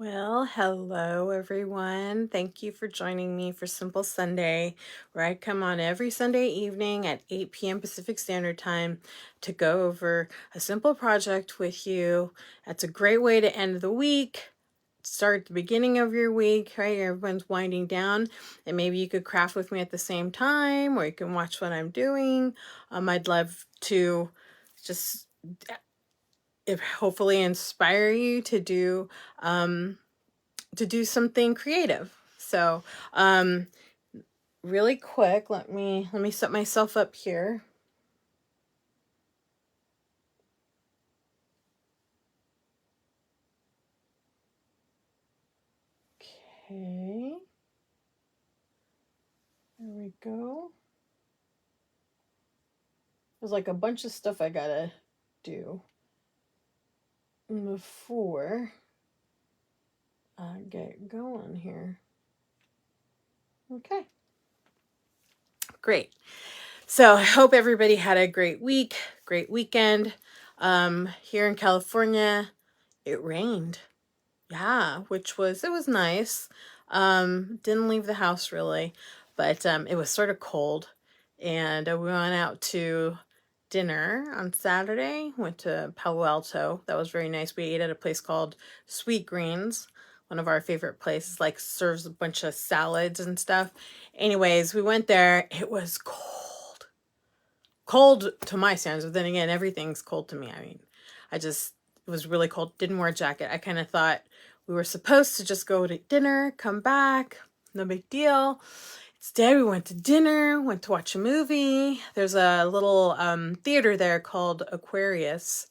Well, hello everyone. Thank you for joining me for Simple Sunday, where I come on every Sunday evening at 8 p.m. Pacific Standard Time to go over a simple project with you. That's a great way to end the week, start the beginning of your week, right? Everyone's winding down, and maybe you could craft with me at the same time, or you can watch what I'm doing. I'd love to just hopefully inspire you to do something creative. So, really quick, let me set myself up here. Okay. There we go. There's like a bunch of stuff I gotta do before I get going here. Okay. Great. So I hope everybody had a great week, great weekend. Here in California, it rained. Yeah, it was nice. Didn't leave the house really, but it was sort of cold. And we went out to dinner on Saturday, went to Palo Alto. That was very nice. We ate at a place called Sweet Greens, one of our favorite places, like serves a bunch of salads and stuff. Anyways, we went there. It was cold. Cold to my standards, but then again, everything's cold to me. I mean, it was really cold. Didn't wear a jacket. I kind of thought we were supposed to just go to dinner, come back, no big deal. Instead, we went to dinner, went to watch a movie. There's a little theater there called Aquarius,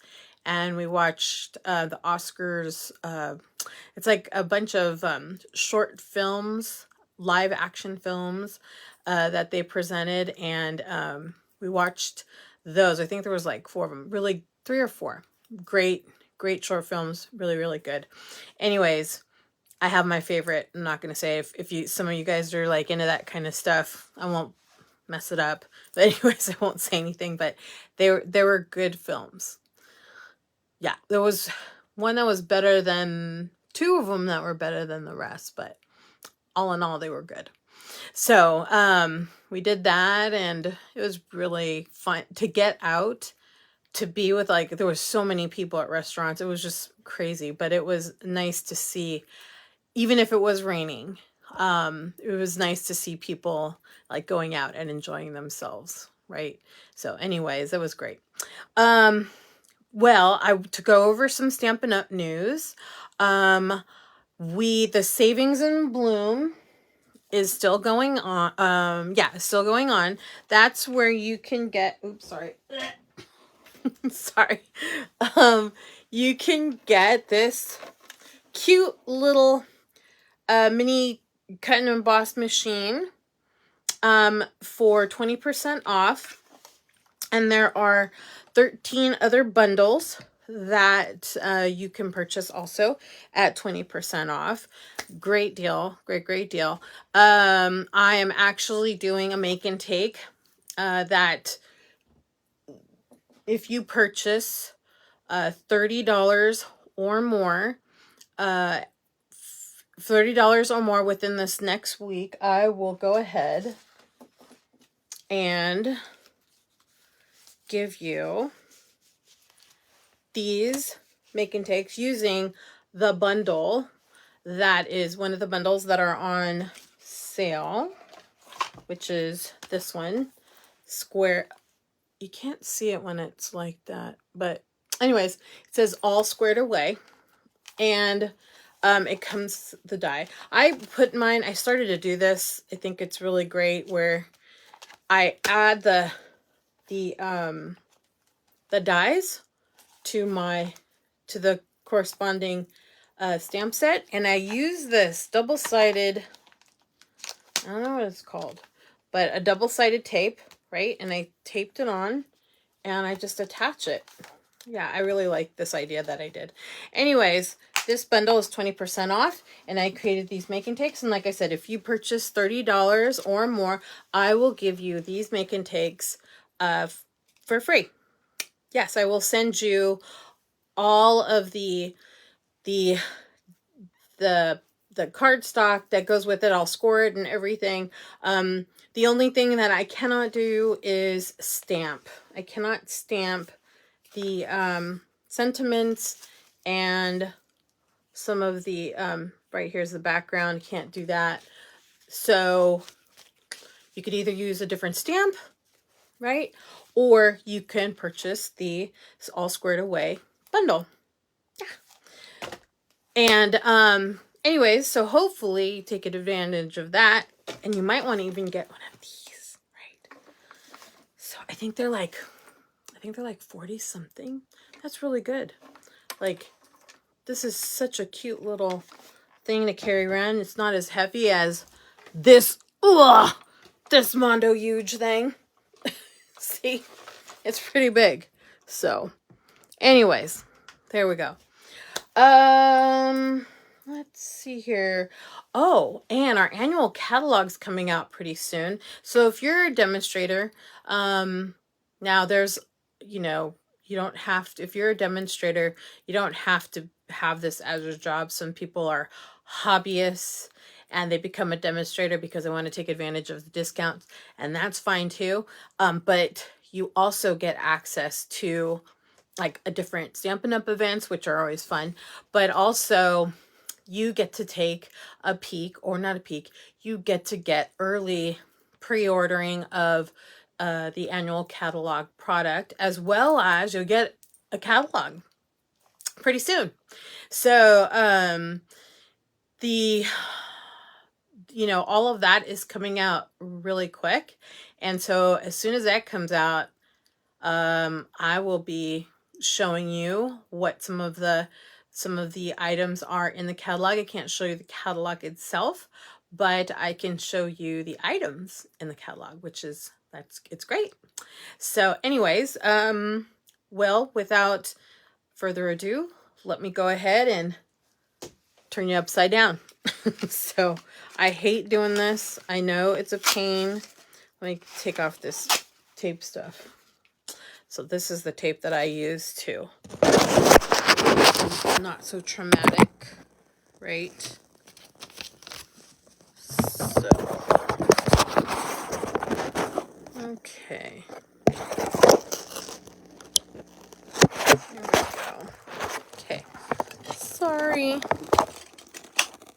and we watched the Oscars. It's like a bunch of short films, live action films that they presented, and we watched those. I think there was like 4 of them, really 3 or 4. Great short films, really, really good. Anyways, I have my favorite. I'm not going to say if some of you guys are like into that kind of stuff, I won't mess it up. But anyways, I won't say anything, but they were good films. Yeah, there was one that was better than 2 of them that were better than the rest, but all in all, they were good. So, we did that, and it was really fun to get out, to be with, like, there were so many people at restaurants. It was just crazy, but it was nice to see, even if it was raining. It was nice to see people like going out and enjoying themselves, right? So anyways, that was great. Well, to go over some Stampin' Up news. The Savings in Bloom is still going on. Yeah, still going on. That's where you can get, oops, sorry. Sorry. You can get this cute little mini cut and emboss machine for 20% off. And there are 13 other bundles that you can purchase also at 20% off. Great deal. Great deal. I am actually doing a make and take that if you purchase $30 or more, $30 or more within this next week, I will go ahead and give you these make and takes using the bundle that is one of the bundles that are on sale, which is this one, square. You can't see it when it's like that, but anyways, it says all squared away, and it comes the die. I put mine, I started to do this. I think it's really great where I add the dies to the corresponding stamp set, and I use this double-sided, I don't know what it's called, but a double-sided tape, right? And I taped it on, and I just attach it. Yeah, I really like this idea that I did. Anyways, this bundle is 20% off, and I created these make and takes. And like I said, if you purchase $30 or more, I will give you these make and takes for free. Yes, I will send you all of the the cardstock that goes with it. I'll score it and everything. The only thing that I cannot do is stamp. I cannot stamp the sentiments and some of the, right here's the background. Can't do that. So you could either use a different stamp, right? Or you can purchase the All Squared Away bundle. Yeah. And anyways, so hopefully take advantage of that. And you might want to even get one of these, right? So I think they're like 40 something. That's really good. Like, this is such a cute little thing to carry around. It's not as heavy as this Mondo huge thing. See, it's pretty big. So anyways, there we go. Let's see here. Oh, and our annual catalog's coming out pretty soon. So if you're a demonstrator, now there's, you know, you don't have to, if you're a demonstrator, you don't have to have this as a job. Some people are hobbyists and they become a demonstrator because they want to take advantage of the discounts, and that's fine too. But you also get access to like a different Stampin' Up events, which are always fun, but also you get to take a peek, or not a peek, you get to get early pre-ordering of the annual catalog product, as well as you'll get a catalog pretty soon. So all of that is coming out really quick, and so as soon as that comes out, I will be showing you what some of the items are in the catalog. I can't show you the catalog itself, but I can show you the items in the catalog, which is, it's great. So anyways, well, without further ado, let me go ahead and turn you upside down. So I hate doing this. I know it's a pain. Let me take off this tape stuff. So this is the tape that I use too. Not so traumatic, right? So, okay. There we go. Okay. Sorry.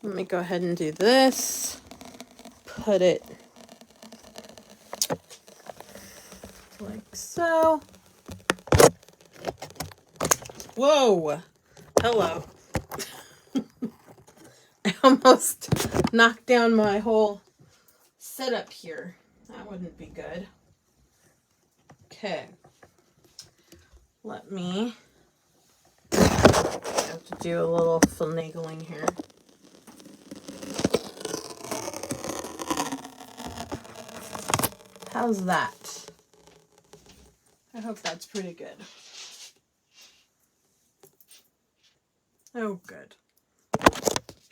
Let me go ahead and do this. Put it like so. Whoa. Hello. I almost knocked down my whole setup here. That wouldn't be good. Okay. Let me, I have to do a little finagling here. How's that? I hope that's pretty good. Oh, good.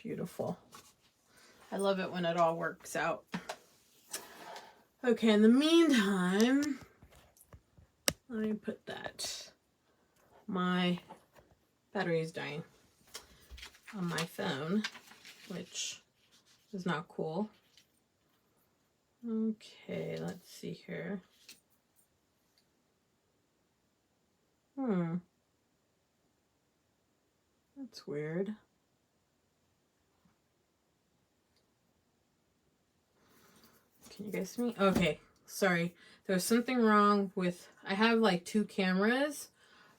Beautiful. I love it when it all works out. Okay, in the meantime, let me put that. My battery is dying on my phone, which is not cool. Okay, let's see here. That's weird. Can you guys see me? Okay, sorry. There was something wrong with, I have like 2 cameras,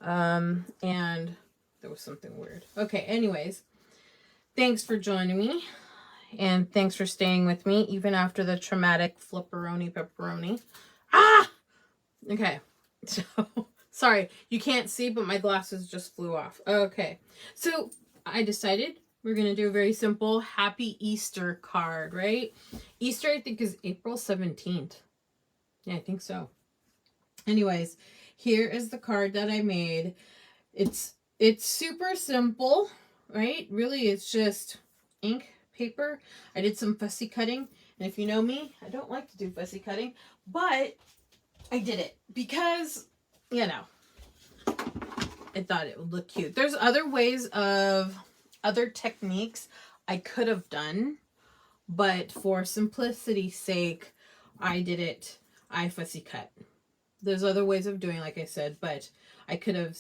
and there was something weird. Okay, anyways, thanks for joining me, and thanks for staying with me, even after the traumatic flipperoni pepperoni. Ah! Okay, so, sorry, you can't see, but my glasses just flew off. Okay, so I decided we're going to do a very simple Happy Easter card, right? Easter, I think, is April 17th. Yeah, I think so. Anyways, here is the card that I made. It's super simple, right? Really, it's just ink, paper. I did some fussy cutting. And if you know me, I don't like to do fussy cutting, but I did it because, you know, I thought it would look cute. There's other ways of, other techniques I could have done, but for simplicity's sake, I fussy cut. There's other ways of doing, like I said, but I could have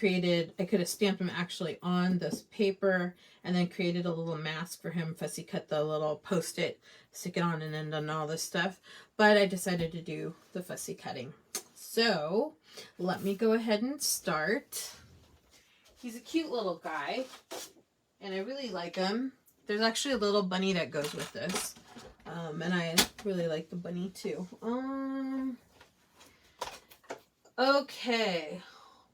I could have stamped him actually on this paper and then created a little mask for him, fussy cut the little post-it, stick it on, and then done all this stuff. But I decided to do the fussy cutting. So let me go ahead and start. He's a cute little guy, and I really like him. There's actually a little bunny that goes with this, and I really like the bunny too. Okay,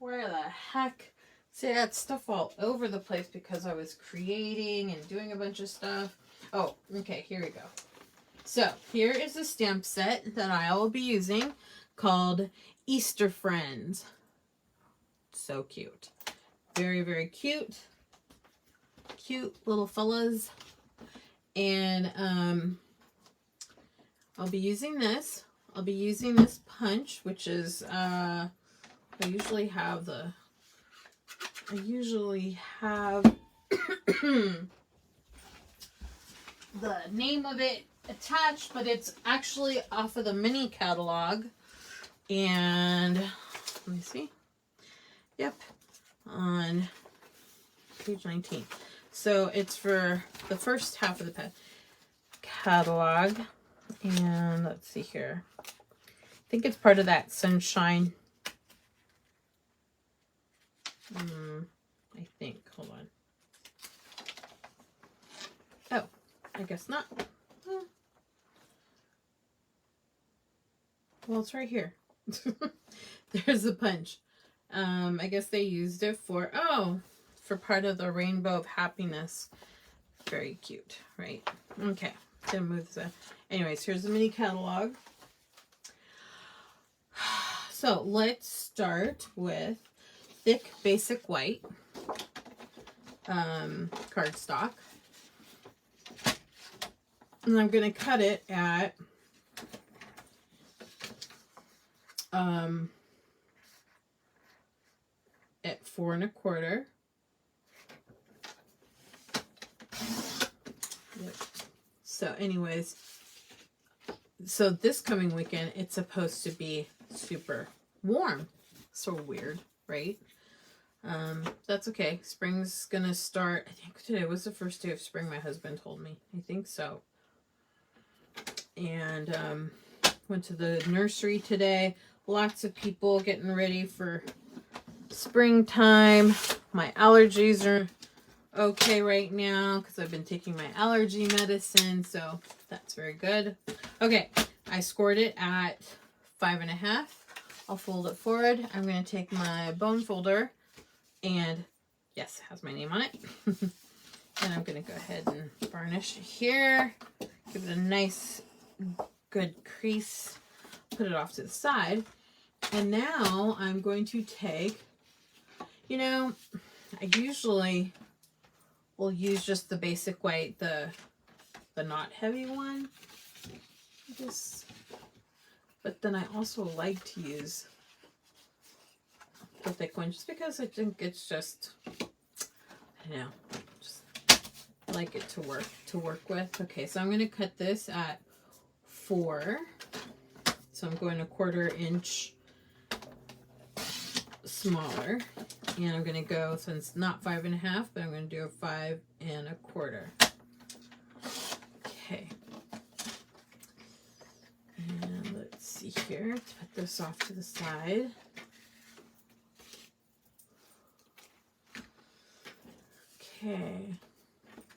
where the heck? See, I got stuff all over the place because I was creating and doing a bunch of stuff. Oh, okay, here we go. So here is a stamp set that I will be using called Easter Friends. So cute. Very, very cute. Cute little fellas. And I'll be using this. I'll be using this punch, which is I usually have the the name of it attached, but it's actually off of the mini catalog. And let me see. Yep, on page 19. So it's for the first half of the catalog. And let's see here. I think it's part of that sunshine. I think. Hold on. Oh, I guess not. Well, it's right here. There's the punch. I guess they used it for part of the Rainbow of Happiness. Very cute, right? Okay, gonna move this. Anyways, here's the mini catalog. So let's start with thick basic white cardstock, and I'm gonna cut it at 4 1/4. Yep. So anyways, so this coming weekend, it's supposed to be super warm. So weird, right? That's okay. Spring's gonna start. I think today was the first day of spring, my husband told me. I think so. And went to the nursery today. Lots of people getting ready for springtime. My allergies are okay right now because I've been taking my allergy medicine, so that's very good. Okay, I scored it at 5 1/2. I'll fold it forward. I'm going to take my bone folder, and yes, it has my name on it. And I'm going to go ahead and varnish here, give it a nice good crease, put it off to the side. And now I'm going to take, I usually will use just the basic white, the not heavy one. But then I also like to use the thick one just because I think it's just, just like it to work with. Okay, so I'm going to cut this at 4. So I'm going 1/4 inch smaller, and I'm going to go, since not 5 1/2, but I'm going to do a 5 1/4. Okay. And let's see here. Let's put this off to the side. Okay.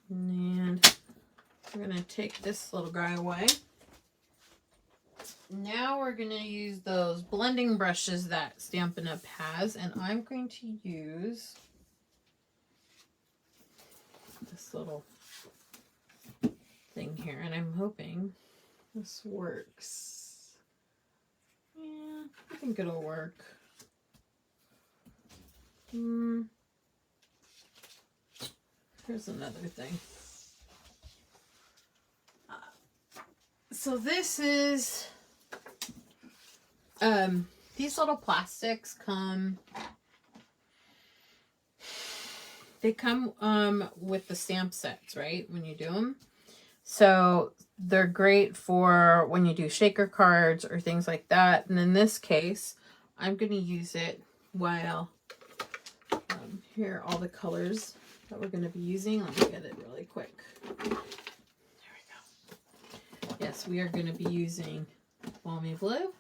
And we're going to take this little guy away. Now we're going to use those blending brushes that Stampin' Up! Has, and I'm going to use this little thing here, and I'm hoping this works. Yeah, I think it'll work. Here's another thing. So this is, these little plastics come, they come with the stamp sets, right? When you do them. So they're great for when you do shaker cards or things like that. And in this case, I'm going to use it while here are all the colors that we're going to be using. Let me get it really quick. There we go. Yes, we are going to be using Balmy Blue,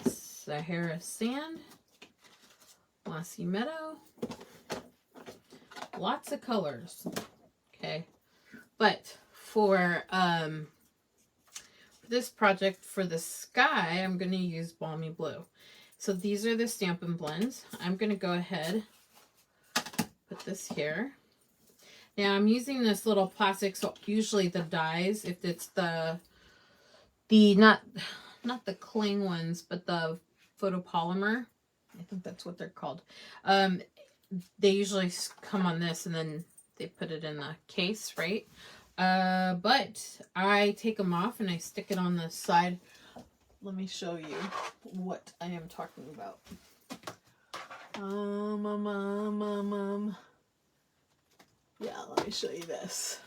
Sahara Sand, Mossy Meadow, lots of colors. Okay, but for this project, for the sky, I'm going to use Balmy Blue. So these are the Stampin' Blends. I'm going to go ahead, put this here. Now I'm using this little plastic, so usually the dies, if it's the not the cling ones, but the photopolymer, I think that's what they're called. They usually come on this and then they put it in the case, right? But I take them off and I stick it on the side. Let me show you what I am talking about. Yeah, let me show you this.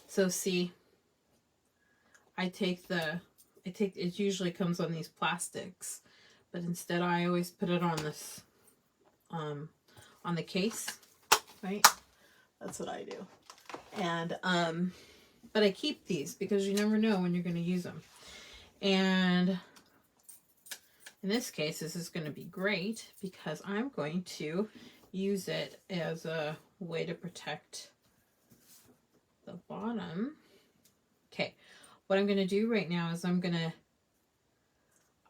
So see, it usually comes on these plastics, but instead I always put it on this, on the case, right? That's what I do. And, but I keep these because you never know when you're going to use them. And in this case, this is going to be great because I'm going to use it as a way to protect the bottom. Okay, what I'm going to do right now is I am going to,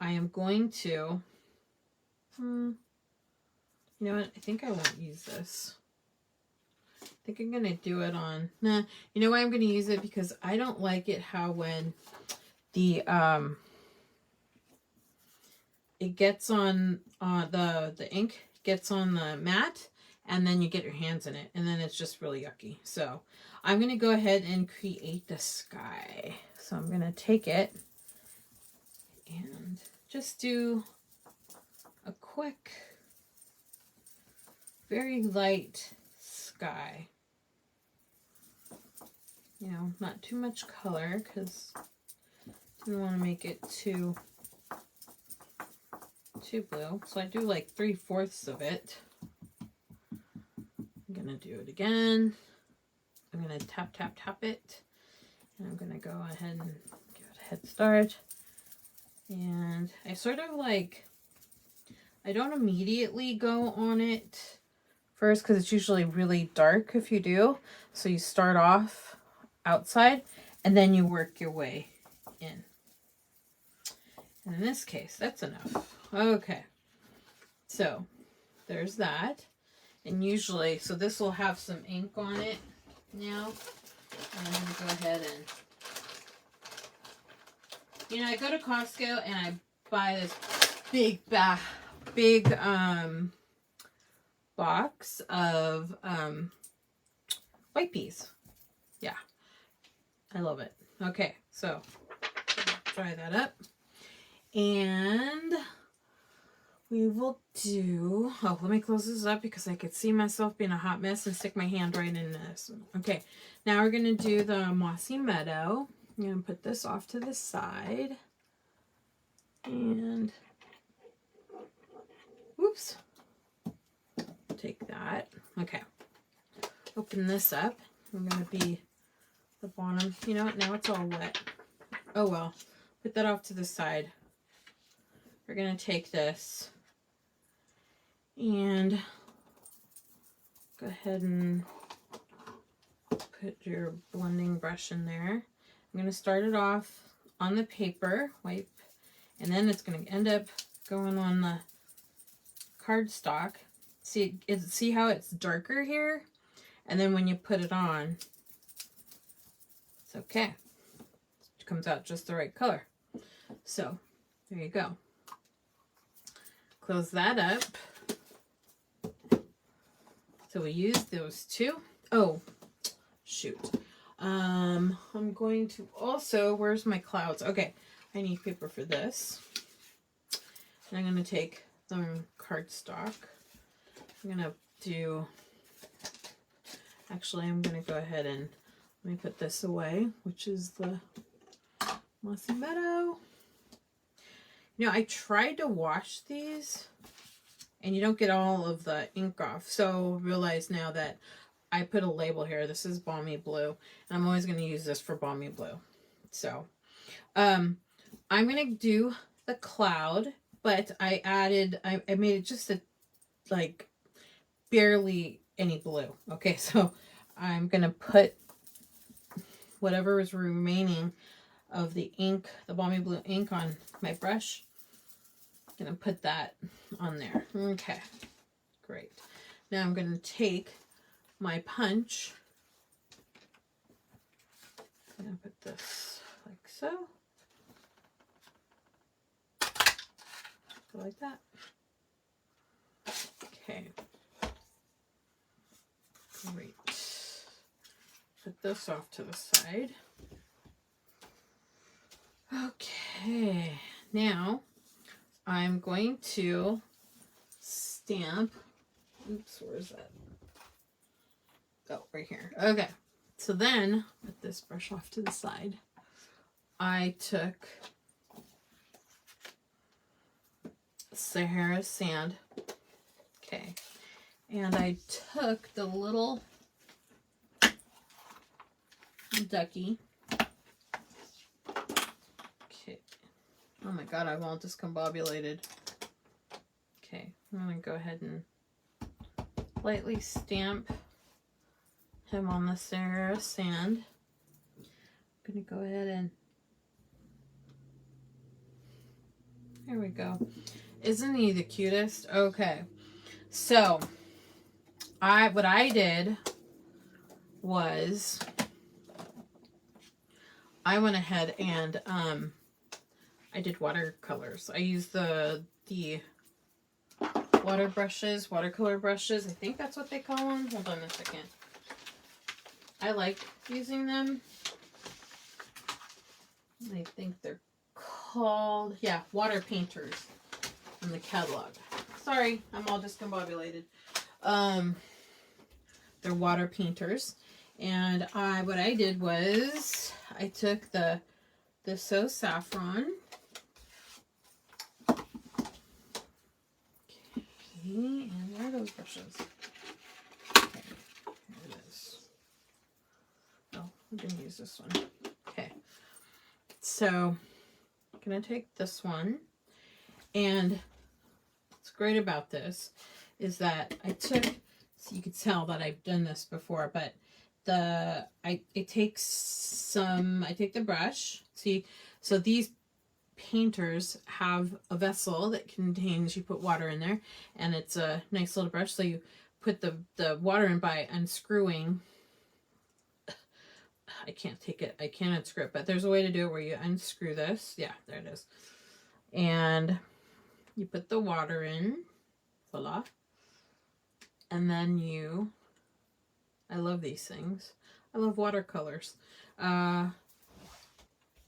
you know what, I think I won't use this. I think I'm going to do it on, you know why I'm going to use it? Because I don't like it how when the, it gets on, the ink gets on the mat, and then you get your hands in it, and then it's just really yucky. So I'm going to go ahead and create the sky. So I'm going to take it and just do a quick, very light sky. You know, not too much color because I don't want to make it too blue. So I do like 3/4 of it. I'm going to do it again. I'm going to tap it. And I'm going to go ahead and give it a head start. And I sort of like, I don't immediately go on it first because it's usually really dark if you do. So you start off outside and then you work your way in. And in this case, that's enough. Okay. So there's that. And usually, so this will have some ink on it now. And I'm going to go ahead and, you know, I go to Costco and I buy this big box of white peas. Yeah, I love it. Okay, so dry that up. And we will do, oh, let me close this up because I could see myself being a hot mess and stick my hand right in this. Okay, now we're going to do the Mossy Meadow. I'm going to put this off to the side. And, whoops, take that. Okay, open this up. I'm going to be the bottom. You know what, now it's all wet. Oh well, put that off to the side. We're going to take this and go ahead and put your blending brush in there. I'm going to start it off on the paper, wipe, and then it's going to end up going on the cardstock. See how it's darker here? And then when you put it on, it's okay. It comes out just the right color. So there you go. Close that up. So we use those two. Oh, shoot. I'm going to also, where's my clouds? Okay, I need paper for this. And I'm going to take the cardstock. I'm going to do Actually, I'm going to go ahead and let me put this away, which is the Mossy Meadow. You know, I tried to wash these and you don't get all of the ink off. So realize now that I put a label here. This is Balmy Blue, and I'm always going to use this for Balmy Blue. So I'm going to do the cloud, but I made it just a, like, barely any blue. Okay, so I'm going to put whatever is remaining of the ink, the Balmy Blue ink, on my brush. I'm going to put that on there. Okay, great. Now I'm going to take my punch. I'm going to put this like so. Go like that. Okay. Great. Put this off to the side. Okay. Now I'm going to stamp. Oops, where is that? Oh, right here. Okay. So then, put this brush off to the side. I took Sahara Sand. Okay. And I took the little ducky. Okay. Oh my god, I'm all discombobulated. Okay. I'm going to go ahead and lightly stamp him on the Sahara Sand. I'm going to go ahead and... There we go. Isn't he the cutest? Okay. So, what I did was I went ahead and I did watercolors. I used the watercolor brushes. I think that's what they call them. Hold on a second. I like using them. I think they're called, yeah, water painters in the catalog. Sorry, I'm all discombobulated. They're water painters. And what I did was I took the So Saffron. Okay, and where are those brushes? Okay, here it is. Oh, I'm going to use this one. Okay, so I'm going to take this one, and what's great about this is that I took, so you could tell that I've done this before, but I take the brush. See, so these painters have a vessel that contains, you put water in there, and it's a nice little brush. So you put the water in by unscrewing. I can't unscrew it, but there's a way to do it where you unscrew this. Yeah, there it is. And you put the water in, voila. And then I love these things. I love watercolors. You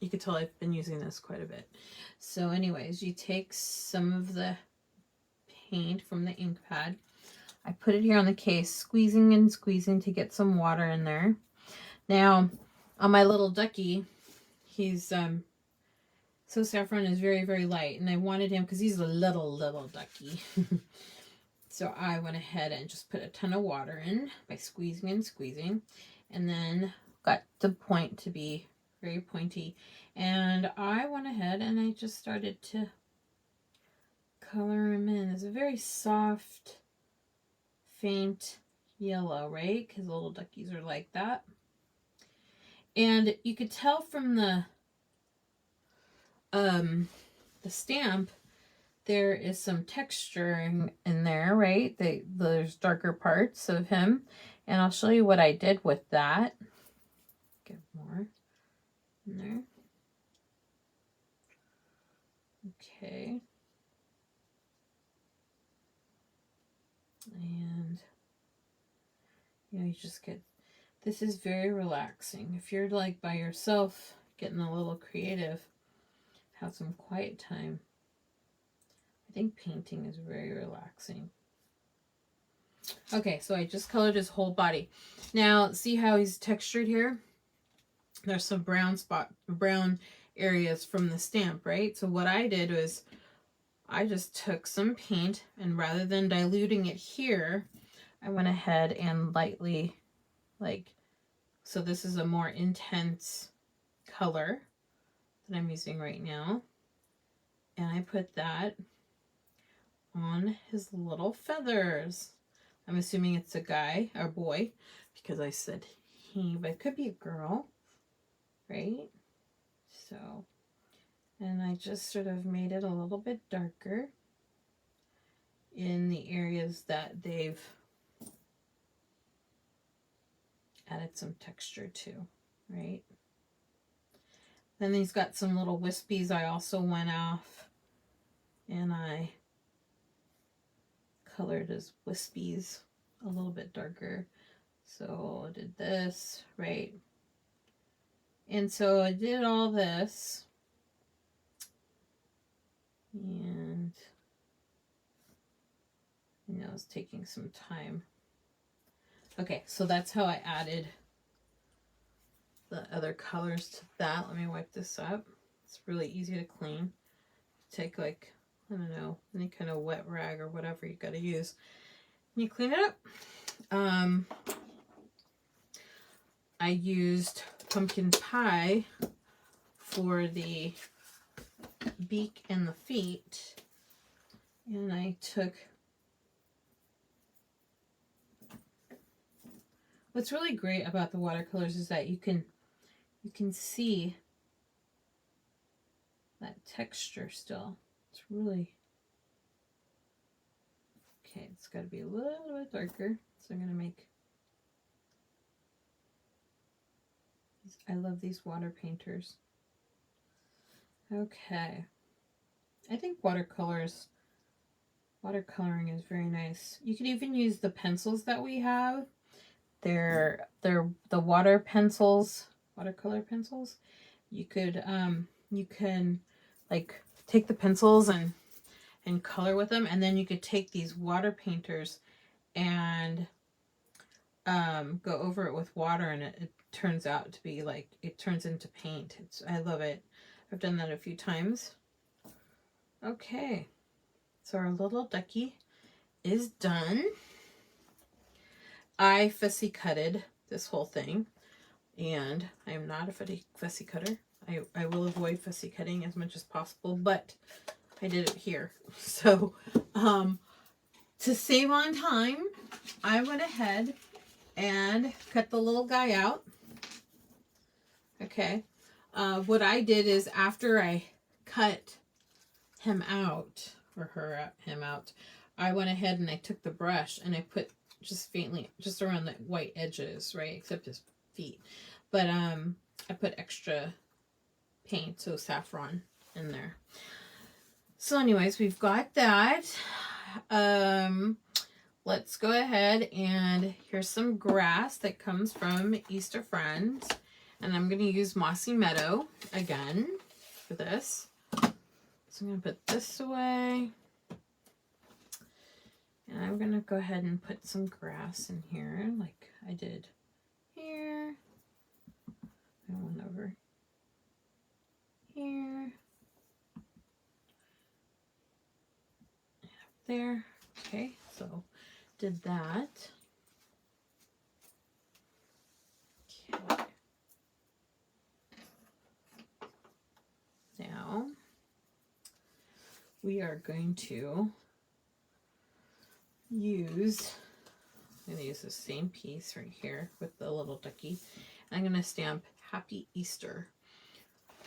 could tell I've been using this quite a bit. So anyways, you take some of the paint from the ink pad. I put it here on the case, squeezing and squeezing to get some water in there. Now, on my little ducky, he's, So Saffron is very, very light. And I wanted him, because he's a little ducky. So I went ahead and just put a ton of water in by squeezing and squeezing. And then got the point to be very pointy. And I went ahead and I just started to color him in. It's a very soft, faint yellow, right? Because little duckies are like that. And you could tell from the stamp, there is some texture in there, right? There's darker parts of him. And I'll show you what I did with that. Get more in there. Okay. And, you just get, this is very relaxing. If you're like by yourself, getting a little creative, have some quiet time. I think painting is very relaxing. Okay, so I just colored his whole body. Now, see how he's textured here? There's some brown areas from the stamp, right? So what I did was I just took some paint, and rather than diluting it here, I went ahead and lightly, like, so this is a more intense color that I'm using right now. And I put that on his little feathers. I'm assuming it's a guy or boy because I said he, but it could be a girl, right? So, and I just sort of made it a little bit darker in the areas that they've added some texture to, right? Then he's got some little wispies. I also went off and I colored his wispies a little bit darker. So I did this, right? And so I did all this. And you know, it's taking some time. Okay, so that's how I added the other colors to that. Let me wipe this up. It's really easy to clean. Take like, I don't know, any kind of wet rag or whatever you got to use. And you clean it up. I used pumpkin pie for the beak and the feet. And I took, what's really great about the watercolors is that you can see that texture still. It's really, okay, it's got to be a little bit darker. So I'm going to make, I love these water painters. Okay. I think watercoloring is very nice. You could even use the pencils that we have. They're the water pencils, watercolor pencils. You can like take the pencils and color with them, and then you could take these water painters and go over it with water, and it turns out to be like, it turns into paint. I love it. I've done that a few times. Okay, so our little ducky is done. I fussy cutted this whole thing, and I am not a fussy cutter. I will avoid fussy cutting as much as possible, but I did it here. So to save on time, I went ahead and cut the little guy out. Okay. What I did is, after I cut him out, or him out, I went ahead and I took the brush and I put just faintly, just around the white edges, right, except his feet. But I put extra paint, so saffron, in there. So anyways, we've got that. Let's go ahead, and here's some grass that comes from Easter Friends. And I'm going to use Mossy Meadow again for this. So I'm going to put this away. And I'm going to go ahead and put some grass in here, like I did here. And one over here. And up there. Okay, so did that. Okay. Now we are going to use, I'm going to use the same piece right here with the little ducky. I'm going to stamp Happy Easter.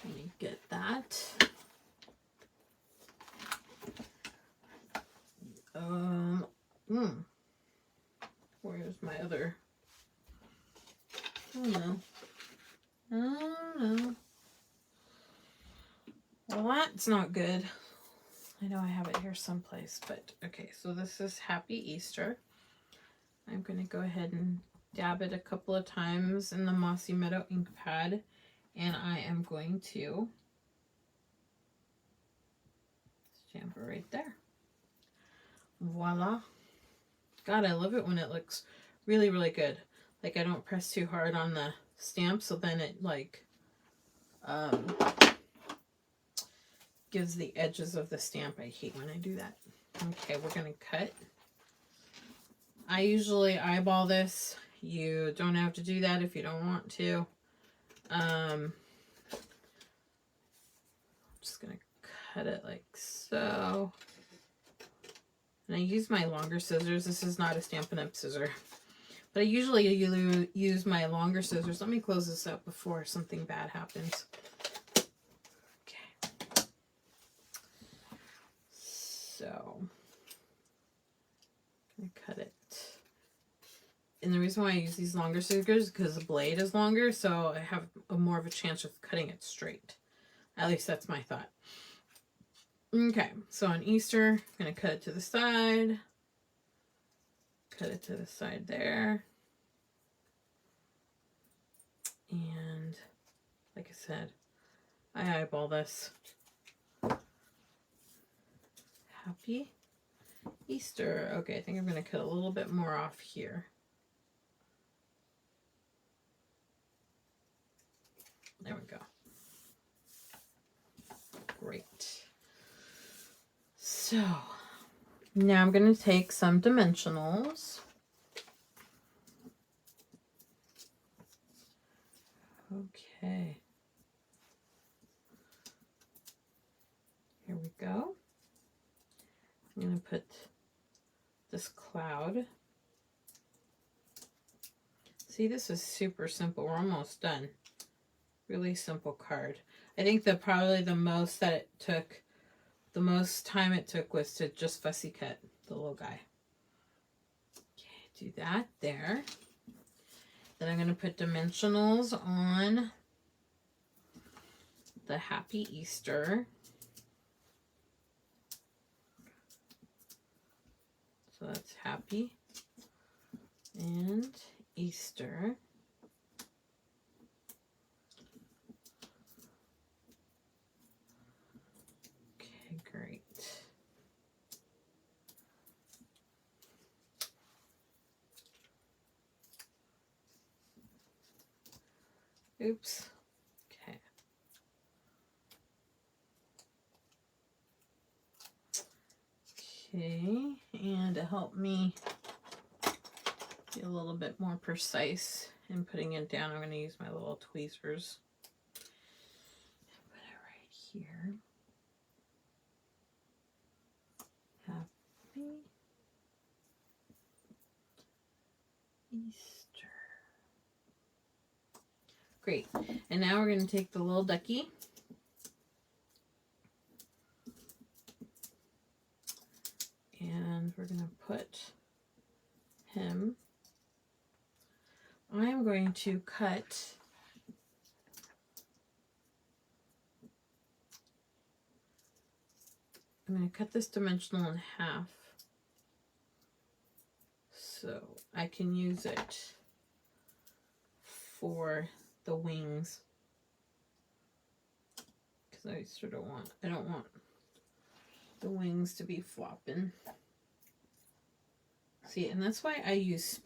Let me get that. Where's my other? Oh no. Oh no. Well, that's not good. I know I have it here someplace, but okay, so this is Happy Easter. I'm going to go ahead and dab it a couple of times in the Mossy Meadow ink pad, and I am going to stamp it right there. Voila. God, I love it when it looks really, really good. Like I don't press too hard on the stamp, so then it like gives the edges of the stamp. I hate when I do that. Okay, we're gonna cut. I usually eyeball this. You don't have to do that if you don't want to. I'm just gonna cut it like so. And I use my longer scissors. This is not a Stampin' Up scissor. But I usually use my longer scissors. Let me close this up before something bad happens. Okay. So, I cut it. And the reason why I use these longer scissors is because the blade is longer, so I have more of a chance of cutting it straight. At least that's my thought. Okay, so on Easter, I'm going to cut it to the side. Cut it to the side there. And like I said, I eyeball this. Happy Easter. Okay, I think I'm going to cut a little bit more off here. There we go. Great. So now I'm going to take some dimensionals. Okay. Here we go. I'm going to put this cloud. See, this is super simple. We're almost done. Really simple card. I think that probably the most that it took, the most time it took was to just fussy cut the little guy. Okay, do that there. Then I'm going to put dimensionals on the Happy Easter. So that's Happy and Easter. Okay, great. Oops. Okay. Okay, and to help me be a little bit more precise in putting it down, I'm going to use my little tweezers. Put it right here. Happy Easter. Great. And now we're going to take the little ducky. And we're going to put him. I'm going to cut this dimensional in half so I can use it for the wings, because I don't want the wings to be flopping. See, and that's why I use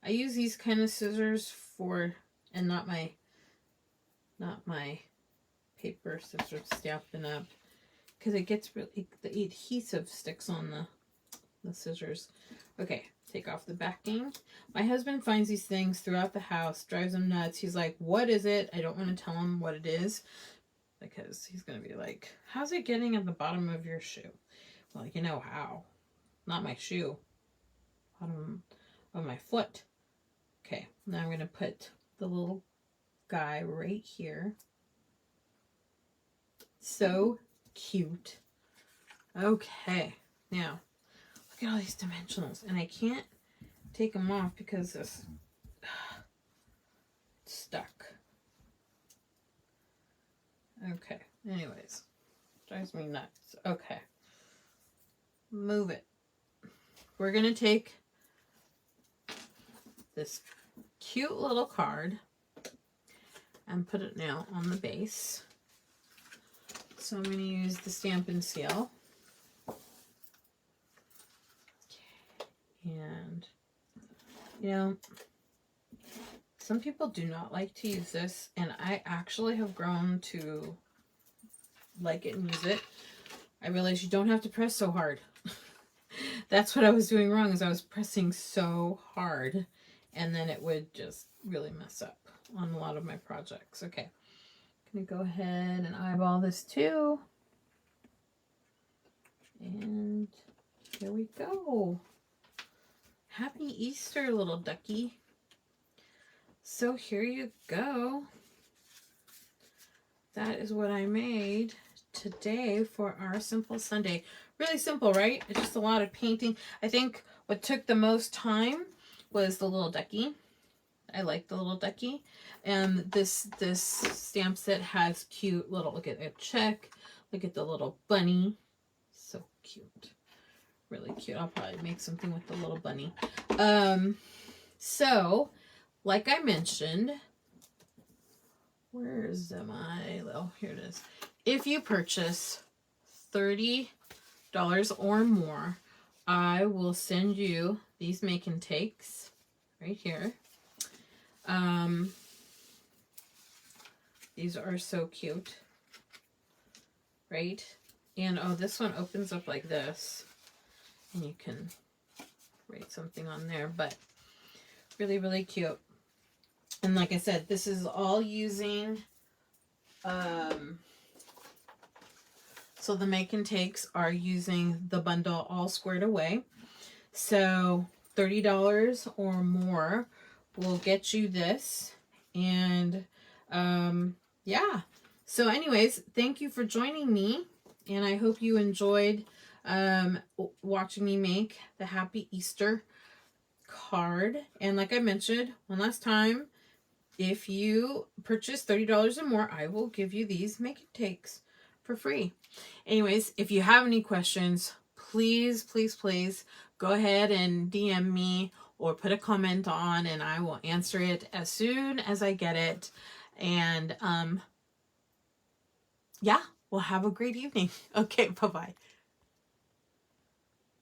I use these kind of scissors for, and not my paper scissors Stampin' Up, because it gets really, the adhesive sticks on the scissors. Okay, take off the backing. My husband finds these things throughout the house, drives him nuts. He's like, what is it? I don't want to tell him what it is, because he's going to be like, how's it getting at the bottom of your shoe? Well, you know how. Not my shoe. Bottom of my foot. Okay, now I'm going to put the little guy right here. So cute. Okay, now look at all these dimensionals, and I can't take them off because this it's stuck. Okay, anyways, drives me nuts. Okay, move it. We're gonna take this cute little card and put it now on the base. So I'm going to use the Stampin' Seal. Okay. And, you know, some people do not like to use this, and I actually have grown to like it and use it. I realized you don't have to press so hard. That's what I was doing wrong, is I was pressing so hard, and then it would just really mess up on a lot of my projects. Okay, I'm gonna go ahead and eyeball this too. And here we go. Happy Easter, little ducky. So here you go. That is what I made today for our Simple Sunday. Really simple, right? It's just a lot of painting. I think what took the most time was the little ducky. I like the little ducky. And this stamp set has cute little, look at a check. Look at the little bunny. So cute. Really cute. I'll probably make something with the little bunny. So, like I mentioned, where's my, oh, here it is. If you purchase $30 or more, I will send you these make and takes right here. These are so cute, right? And oh, this one opens up like this, and you can write something on there, but really, really cute. And like I said, this is all using, so the make and takes are using the bundle all squared away. So $30 or more will get you this. And yeah. So anyways, thank you for joining me. And I hope you enjoyed watching me make the Happy Easter card. And like I mentioned one last time, if you purchase $30 or more, I will give you these make and takes for free. Anyways, if you have any questions, please, please, please go ahead and DM me or put a comment on, and I will answer it as soon as I get it. And yeah, we'll have a great evening. Okay, bye-bye.